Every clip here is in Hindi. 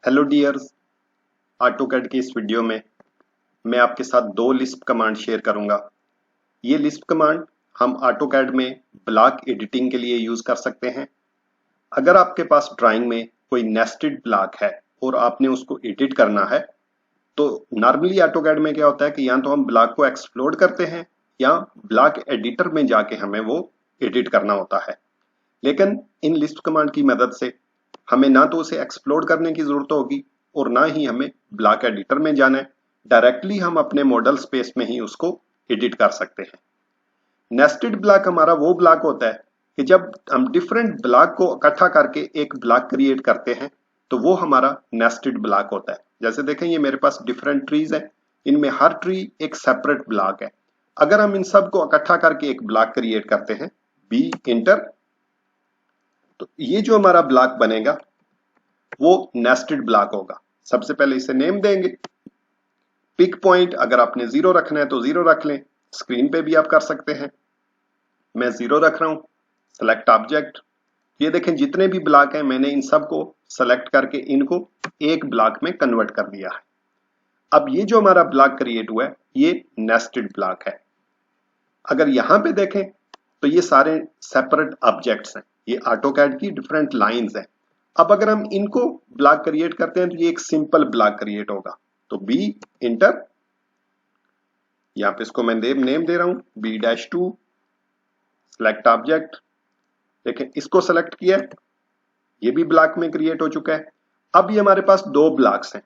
हेलो डियर्स, ऑटोकैड की इस वीडियो में मैं आपके साथ दो लिस्प कमांड शेयर करूंगा। ये लिस्प कमांड हम ऑटोकैड में ब्लॉक एडिटिंग के लिए यूज कर सकते हैं। अगर आपके पास ड्राइंग में कोई नेस्टेड ब्लॉक है और आपने उसको एडिट करना है, तो नॉर्मली ऑटोकैड में क्या होता है कि या तो हम ब्लॉक को एक्सप्लोड करते हैं या ब्लॉक एडिटर में जाके हमें वो एडिट करना होता है। लेकिन इन लिस्ट कमांड की मदद से हमें ना तो उसे एक्सप्लोड करने की जरूरत होगी और ना ही हमें ब्लॉक एडिटर में जाना है। डायरेक्टली हम अपने मॉडल स्पेस में ही उसको एडिट कर सकते हैं। नेस्टेड ब्लॉक हमारा वो ब्लॉक होता है कि जब हम डिफरेंट ब्लॉक को इकट्ठा करके एक ब्लॉक क्रिएट करते हैं तो वो हमारा नेस्टेड ब्लॉक होता है। जैसे देखें, ये मेरे पास डिफरेंट ट्रीज है, इनमें हर ट्री एक सेपरेट ब्लॉक है। अगर हम इन सब को इकट्ठा करके एक ब्लॉक क्रिएट करते हैं, बी इंटर, तो ये जो हमारा ब्लॉक बनेगा वो नेस्टेड ब्लॉक होगा। सबसे पहले इसे नेम देंगे। पिक पॉइंट अगर आपने 0 रखना है तो 0 रख लें, स्क्रीन पे भी आप कर सकते हैं। मैं 0 रख रहा हूं। सेलेक्ट ऑब्जेक्ट, ये देखें जितने भी ब्लॉक हैं मैंने इन सब को सेलेक्ट करके इनको एक ब्लॉक में कन्वर्ट कर दिया है। अब ये जो हमारा ब्लॉक क्रिएट हुआ है ये नेस्टेड ब्लॉक है। अगर यहां पे देखें तो ये सारे सेपरेट ऑब्जेक्ट्स हैं, ये ऑटोकैड की डिफरेंट लाइंस हैं। अब अगर हम इनको ब्लॉक क्रिएट करते हैं तो ये एक सिंपल ब्लॉक क्रिएट होगा। तो बी इंटर, यहां पे इसको मैं नेम दे रहा हूं B-2, सिलेक्ट ऑब्जेक्ट। देखें इसको सेलेक्ट किया, ये भी ब्लॉक में क्रिएट हो चुका है। अब ये हमारे पास दो ब्लॉक्स हैं,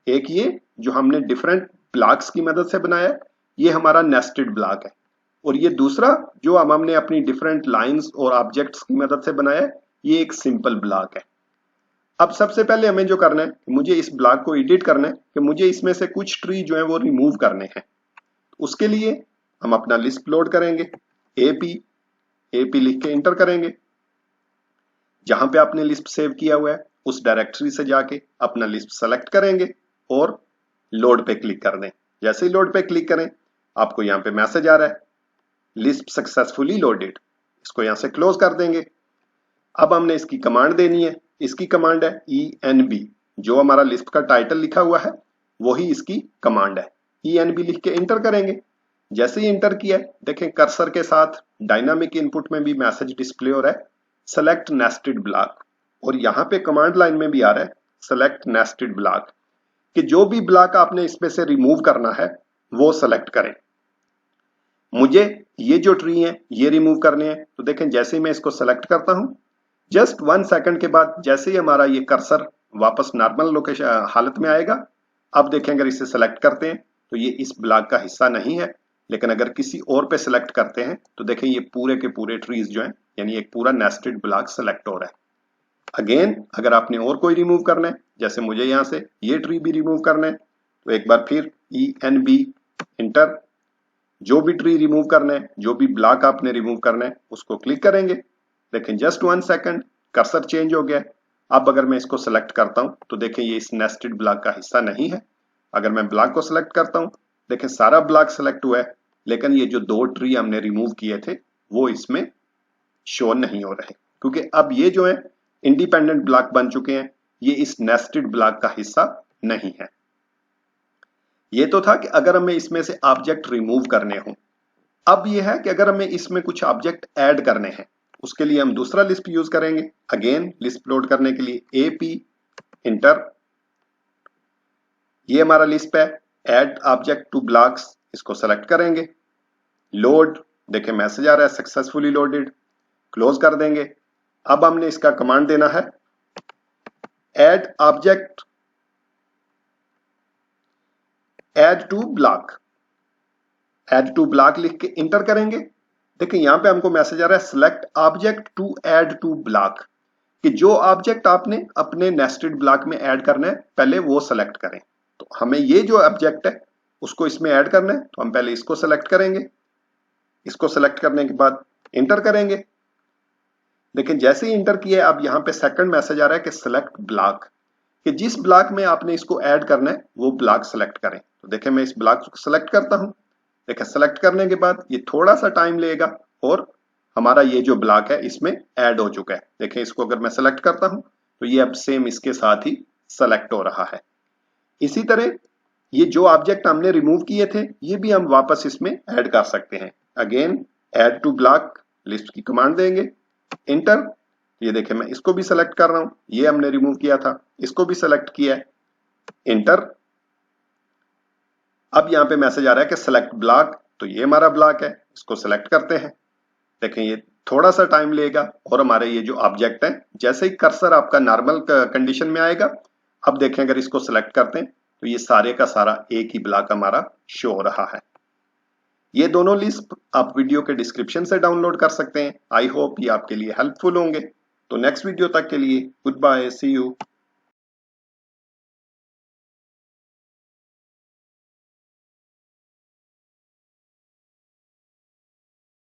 एक ये जो हमने डिफरेंट ब्लॉक्स की मदद से बनाया है, ये हमारा नेस्टेड ब्लॉक है, और ये दूसरा जो हमने अपनी डिफरेंट लाइंस और ऑब्जेक्ट्स की मदद से बनाया है, ये एक सिंपल ब्लॉक है। अब सबसे पहले हमें जो करना है, मुझे इस ब्लॉक को एडिट करना है कि मुझे इसमें से कुछ ट्री जो है वो रिमूव करने हैं। उसके लिए हम अपना लिस्ट लोड करेंगे, एपी लिख के इंटर करेंगे। जहां पे आपने लिस्ट सेव किया हुआ है उस डायरेक्टरी से जाके अपना लिस्ट सेलेक्ट करेंगे और लोड पे क्लिक कर दें। जैसे ही लोड पे क्लिक करें आपको यहाँ पे मैसेज आ रहा है लिस्ट सक्सेसफुली लोडेड। इसको यहां से क्लोज कर देंगे। अब हमने इसकी कमांड देनी है, इसकी कमांड है enb, जो हमारा लिस्ट का टाइटल लिखा हुआ है वही इसकी कमांड है। enb लिख के इंटर करेंगे। जैसे ही इंटर किया देखें कर्सर के साथ डायनामिक इनपुट में भी मैसेज डिस्प्ले हो रहा है सेलेक्ट नेस्टेड ब्लॉक, और यहां पे कमांड लाइन में भी आ रहा है सेलेक्ट नेस्टेड ब्लॉक, कि जो भी ब्लॉक आपने इसमें से रिमूव करना है वो सेलेक्ट करें। मुझे ये जो ट्री है ये रिमूव करने हैं, तो देखें जैसे ही मैं इसको सेलेक्ट करता हूं जस्ट 1 सेकंड के बाद जैसे ही हमारा ये कर्सर वापस नॉर्मल लोकेशन हालत में आएगा, अब देखें अगर इसे सेलेक्ट करते हैं तो ये इस ब्लॉक का हिस्सा नहीं है, लेकिन अगर किसी और पे सेलेक्ट करते हैं तो देखें ये पूरे के पूरे ट्रीज जो हैं, यानी एक पूरा नेस्टेड ब्लॉक सेलेक्ट हो रहा है। अगेन अगर आपने और कोई रिमूव करना है, जैसे मुझे यहां से ये ट्री भी रिमूव करना है, तो एक बार फिर enb इंटर, जो भी ट्री रिमूव करना है, जो भी ब्लॉक आपने रिमूव करना है उसको क्लिक करेंगे। लेकिन जस्ट 1 सेकंड कर्सर चेंज हो गया। अब अगर मैं इसको सेलेक्ट करता हूं तो देखें ये इस नेस्टेड ब्लॉक का हिस्सा नहीं है। अगर मैं ब्लॉक को सेलेक्ट करता हूं देखें सारा ब्लॉक सेलेक्ट हुआ है, लेकिन ये जो दो ट्री हमने रिमूव किए थे वो इसमें शो नहीं हो रहे, क्योंकि अब ये जो है इंडिपेंडेंट ब्लॉक बन चुके हैं, ये इस नेस्टेड ब्लॉक का हिस्सा नहीं है। ये तो था कि अगर हमें इसमें से ऑब्जेक्ट रिमूव करने हो। अब ये है कि अगर हमें इसमें कुछ ऑब्जेक्ट ऐड करने हैं, उसके लिए हम दूसरा लिस्ट यूज करेंगे। अगेन लिस्ट लोड करने के लिए एपी इंटर, ये हमारा लिस्ट है ऐड ऑब्जेक्ट टू ब्लॉक्स, इसको सेलेक्ट करेंगे। लोड, देखें मैसेज आ रहा है सक्सेसफुली लोडेड, क्लोज कर देंगे। अब हमने इसका कमांड देना है add object add to block, add to block लिख के इंटर करेंगे। देखिए यहां पे हमको मैसेज आ रहा है select object to add to block, कि जो ऑब्जेक्ट आपने अपने नेस्टेड ब्लॉक में ऐड करना है पहले वो सेलेक्ट करें। तो हमें ये जो ऑब्जेक्ट है उसको इसमें ऐड करना है, तो हम पहले इसको सेलेक्ट करेंगे। इसको सेलेक्ट करने के बाद इंटर करेंगे। लेकिन जैसे ही इंटर किया अब यहाँ पे सेकंड मैसेज आ रहा है कि सिलेक्ट ब्लॉक, कि जिस ब्लॉक में आपने इसको ऐड करना है वो ब्लॉक सेलेक्ट करें। तो देखें मैं इस ब्लॉक को सेलेक्ट करता हूं। देखें सेलेक्ट करने के बाद ये थोड़ा सा टाइम लेगा और हमारा ये जो ब्लॉक है इसमें ऐड हो चुका है। देखें इसको अगर मैं सेलेक्ट करता हूं तो ये अब सेम इसके साथ ही सेलेक्ट हो रहा है। इसी तरह ये जो ऑब्जेक्ट हमने रिमूव किए थे ये भी हम वापस इसमें ऐड कर सकते हैं। Again add to block list की कमांड देंगे, इंटर। ये देखें मैं इसको भी सेलेक्ट कर रहा हूं, ये हमने रिमूव किया था, इसको भी सेलेक्ट किया है, इंटर। अब यहां पे मैसेज आ रहा है कि सेलेक्ट ब्लॉक, तो ये हमारा ब्लॉक है, इसको सेलेक्ट करते हैं। देखें ये थोड़ा सा टाइम लेगा और हमारे ये जो ऑब्जेक्ट है जैसे ही कर्सर आपका नॉर्मल कंडीशन में आएगा, अब देखें अगर इसको सेलेक्ट करते हैं तो ये सारे का सारा एक ही ब्लॉक हमारा शो हो रहा है। ये दोनों लिस्ट आप वीडियो के डिस्क्रिप्शन से डाउनलोड कर सकते हैं। आई होप ये आपके लिए हेल्पफुल होंगे। तो नेक्स्ट वीडियो तक के लिए गुड बाय, सी यू।